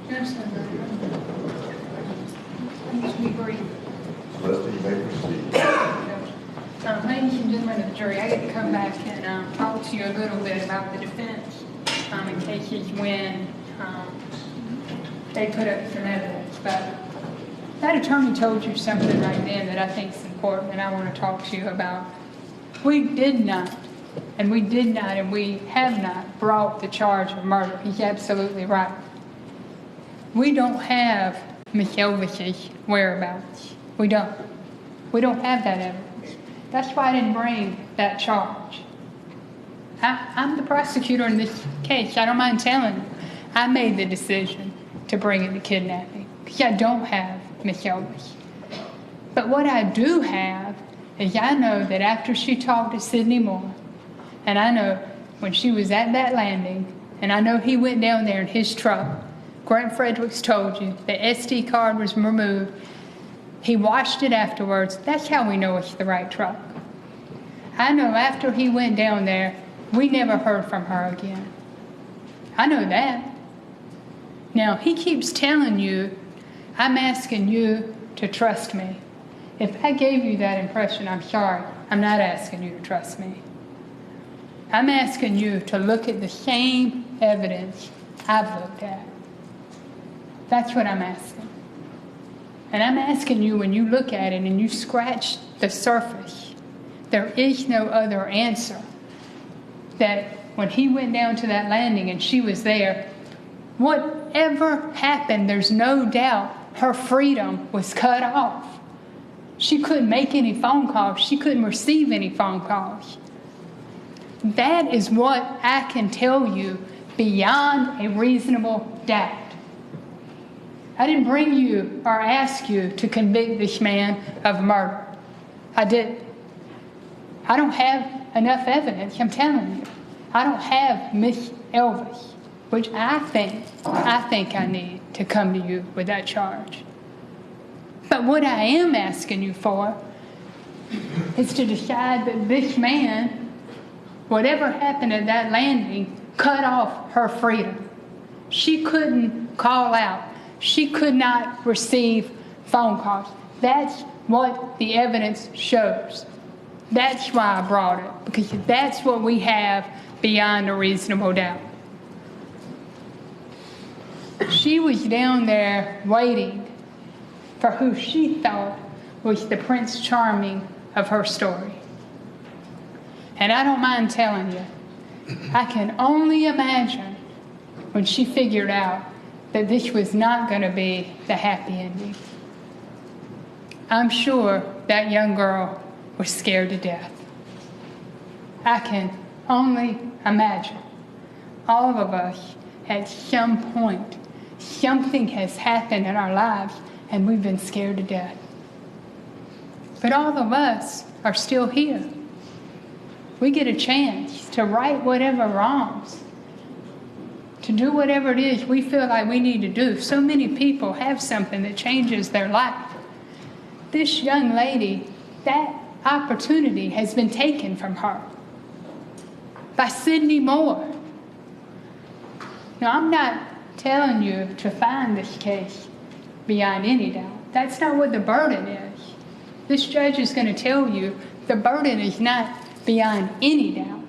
Leslie, you may proceed. Ladies and gentlemen of the jury, I get to come back and talk to you a little bit about the defense in cases when they put up some evidence. But that attorney told you something right then that I think is important, and I want to talk to you about. We did not, and we have not brought the charge of murder. He's absolutely right. We don't have Miss Elvis's whereabouts. We don't. We don't have that evidence. That's why I didn't bring that charge. I'm the prosecutor in this case. I don't mind telling you. I made the decision to bring in the kidnapping because I don't have Miss Elvis. But what I do have is I know that after she talked to Sidney Moore, and I know when she was at that landing, and I know he went down there in his truck, Grant Fredericks told you the SD card was removed. He watched it afterwards. That's how we know it's the right truck. I know after he went down there, we never heard from her again. I know that. Now, he keeps telling you, I'm asking you to trust me. If I gave you that impression, I'm sorry. I'm not asking you to trust me. I'm asking you to look at the same evidence I've looked at. That's what I'm asking. And I'm asking you, when you look at it and you scratch the surface, there is no other answer. That when he went down to that landing and she was there, whatever happened, there's no doubt her freedom was cut off. She couldn't make any phone calls. She couldn't receive any phone calls. That is what I can tell you beyond a reasonable doubt. I didn't bring you or ask you to convict this man of murder. I didn't. I don't have enough evidence, I'm telling you. I don't have Miss Elvis, which I think I need to come to you with that charge. But what I am asking you for is to decide that this man, whatever happened at that landing, cut off her freedom. She couldn't call out. She could not receive phone calls. That's what the evidence shows. That's why I brought it, because that's what we have beyond a reasonable doubt. She was down there waiting for who she thought was the Prince Charming of her story. And I don't mind telling you, I can only imagine when she figured out that this was not going to be the happy ending. I'm sure that young girl was scared to death. I can only imagine. All of us, at some point, something has happened in our lives and we've been scared to death. But all of us are still here. We get a chance to right whatever wrongs, to do whatever it is we feel like we need to do. So many people have something that changes their life. This young lady, that opportunity has been taken from her by Sidney Moore. Now, I'm not telling you to find this case beyond any doubt. That's not what the burden is. This judge is going to tell you the burden is not beyond any doubt.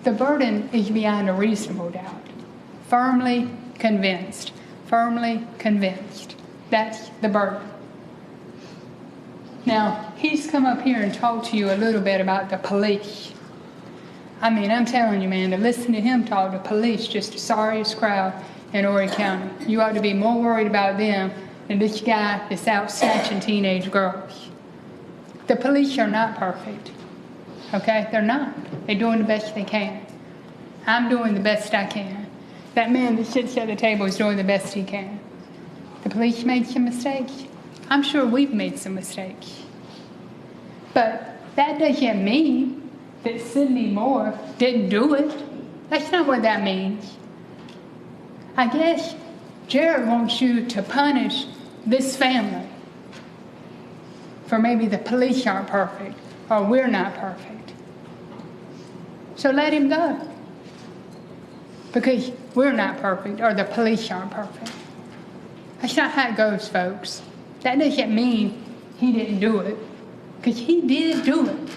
The burden is beyond a reasonable doubt. Firmly convinced. Firmly convinced. That's the burden. Now, he's come up here and talked to you a little bit about the police. I mean, I'm telling you, man, to listen to him talk to police, just the sorriest crowd in Horry County. You ought to be more worried about them than this guy that's out snatching teenage girls. The police are not perfect. Okay? They're not. They're doing the best they can. I'm doing the best I can. That man that sits at the table is doing the best he can. The police made some mistakes. I'm sure we've made some mistakes. But that doesn't mean that Sidney Moore didn't do it. That's not what that means. I guess Jared wants you to punish this family for maybe the police aren't perfect or we're not perfect. So let him go. Because we're not perfect or the police aren't perfect. That's not how it goes, folks. That doesn't mean he didn't do it, because he did do it,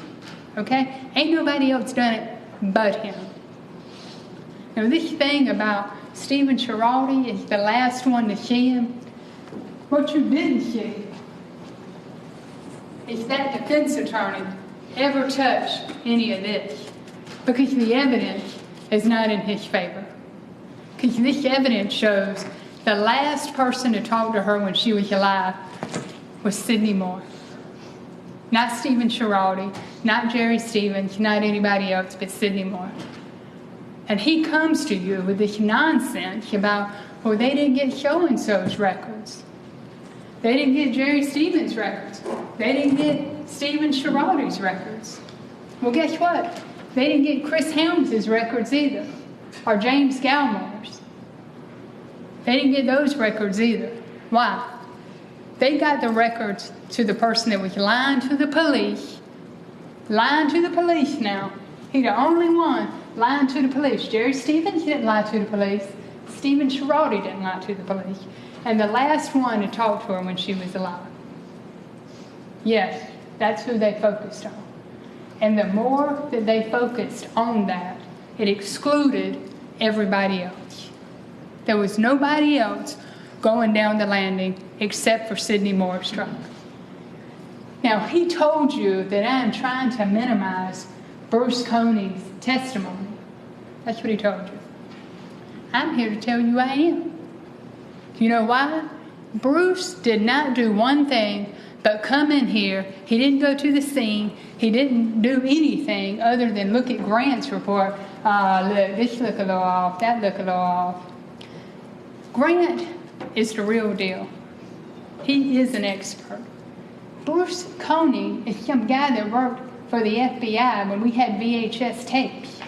okay? Ain't nobody else done it but him. Now, this thing about Stephen Girardi is the last one to see him. What you didn't see is that defense attorney ever touched any of this, because the evidence is not in his favor. Because this evidence shows the last person to talk to her when she was alive was Sidney Moore. Not Stephen Girardi, not Jerry Stevens, not anybody else but Sidney Moore. And he comes to you with this nonsense about, well, they didn't get so-and-so's records. They didn't get Jerry Stevens' records. They didn't get Stephen Girardi's records. Well, guess what? They didn't get Chris Helms' records either, or James Galmore's. They didn't get those records either. Why? They got the records to the person that was lying to the police. Lying to the police now. He's the only one lying to the police. Jerry Stevens didn't lie to the police. Stephen Girardi didn't lie to the police. And the last one to talk to her when she was alive. Yes, that's who they focused on. And the more that they focused on that, it excluded everybody else. There was nobody else going down the landing except for Sidney Moore's truck. Now, he told you that I am trying to minimize Bruce Coney's testimony. That's what he told you. I'm here to tell you I am. You know why? Bruce did not do one thing but come in here. He didn't go to the scene. He didn't do anything other than look at Grant's report. Look, this look a little off, that look a little off. Grant is the real deal. He is an expert. Bruce Coney is some guy that worked for the FBI when we had VHS tapes.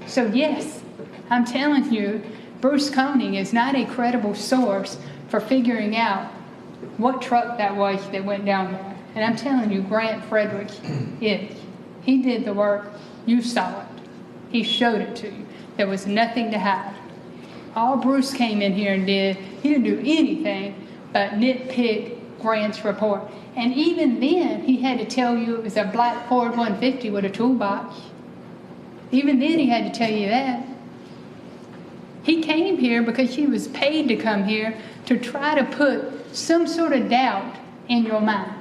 So yes, I'm telling you, Bruce Coney is not a credible source for figuring out what truck that was that went down there. And I'm telling you, Grant Frederick is. He did the work. You saw it. He showed it to you. There was nothing to hide. All Bruce came in here and did, he didn't do anything but nitpick Grant's report. And even then, he had to tell you it was a black Ford 150 with a toolbox. Even then, he had to tell you that. He came here because he was paid to come here to try to put some sort of doubt in your mind.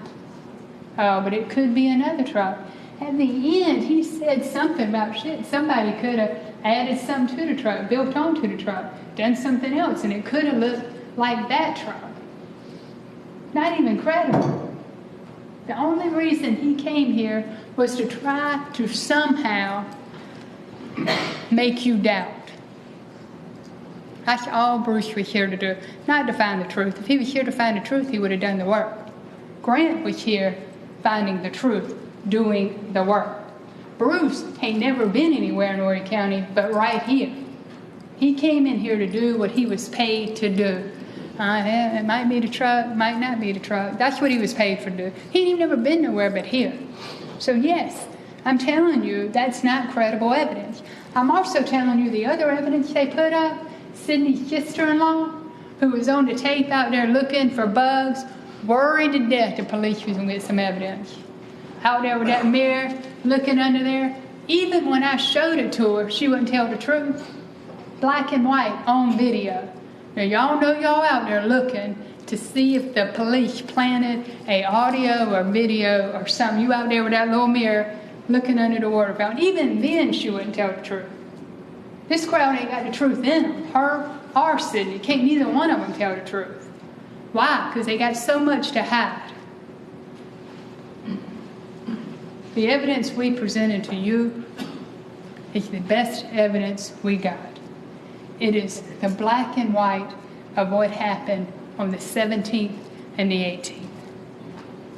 Oh, but it could be another truck. At the end, he said something about shit. Somebody could have added something to the truck, built onto the truck, done something else, and it could have looked like that truck. Not even credible. The only reason he came here was to try to somehow make you doubt. That's all Bruce was here to do, not to find the truth. If he was here to find the truth, he would have done the work. Grant was here finding the truth, doing the work. Bruce ain't never been anywhere in Horry County but right here. He came in here to do what he was paid to do. It might be the truck, might not be the truck. That's what he was paid for to do. He ain't never been nowhere but here. So yes, I'm telling you, that's not credible evidence. I'm also telling you the other evidence they put up, Sidney's sister-in-law, who was on the tape out there looking for bugs, worried to death the police was going to get some evidence. Out there with that mirror, looking under there. Even when I showed it to her, she wouldn't tell the truth. Black and white on video. Now, y'all know y'all out there looking to see if the police planted a audio or video or something. You out there with that little mirror looking under the water fountain. Even then, she wouldn't tell the truth. This crowd ain't got the truth in them. Her or Sidney. Can't neither one of them tell the truth. Why? Because they got so much to hide. The evidence we presented to you is the best evidence we got. It is the black and white of what happened on the 17th and the 18th.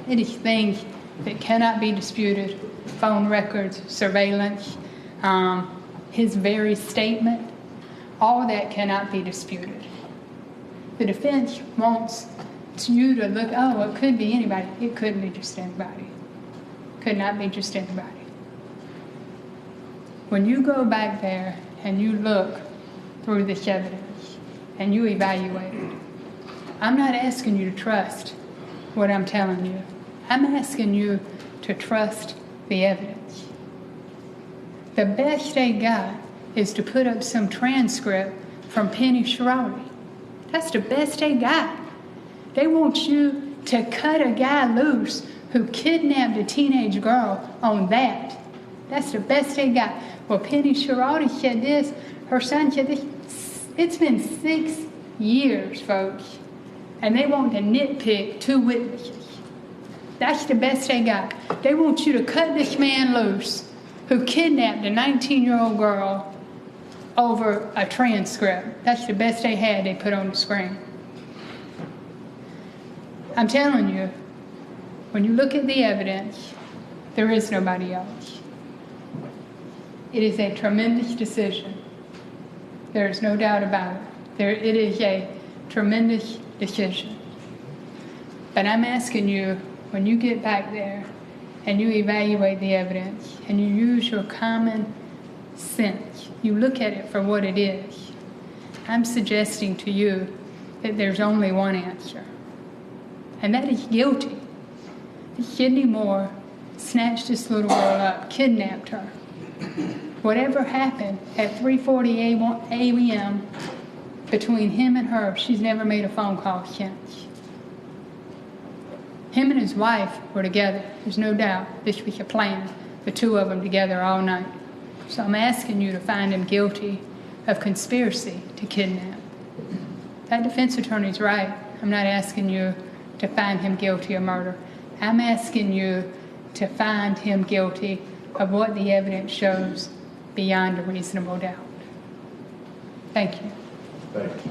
It is things that cannot be disputed. Phone records, surveillance, his very statement, all that cannot be disputed. The defense wants you to look, oh, it could be anybody. It couldn't be just anybody. Could not be just anybody. When you go back there and you look through this evidence and you evaluate it, I'm not asking you to trust what I'm telling you. I'm asking you to trust the evidence. The best they got is to put up some transcript from Penny Schroeder. That's the best they got. They want you to cut a guy loose who kidnapped a teenage girl on that. That's the best they got. Well, Penny Schroeder said this, her son said this. It's been 6 years, folks, and they want to nitpick 2 witnesses. That's the best they got. They want you to cut this man loose who kidnapped a 19-year-old girl over a transcript. That's the best they had they put on the screen. I'm telling you, when you look at the evidence, there is nobody else. It is a tremendous decision. There is no doubt about it. It is a tremendous decision. But I'm asking you, when you get back there and you evaluate the evidence and you use your common sense, you look at it for what it is, I'm suggesting to you that there's only one answer, and that is guilty. Sidney Moore snatched this little girl up, kidnapped her. Whatever happened at 3:40 a.m. between him and her, she's never made a phone call since. Him and his wife were together. There's no doubt this was a plan, the 2 of them together all night. So I'm asking you to find him guilty of conspiracy to kidnap. That defense attorney's right. I'm not asking you to find him guilty of murder. I'm asking you to find him guilty of what the evidence shows beyond a reasonable doubt. Thank you. Thank you.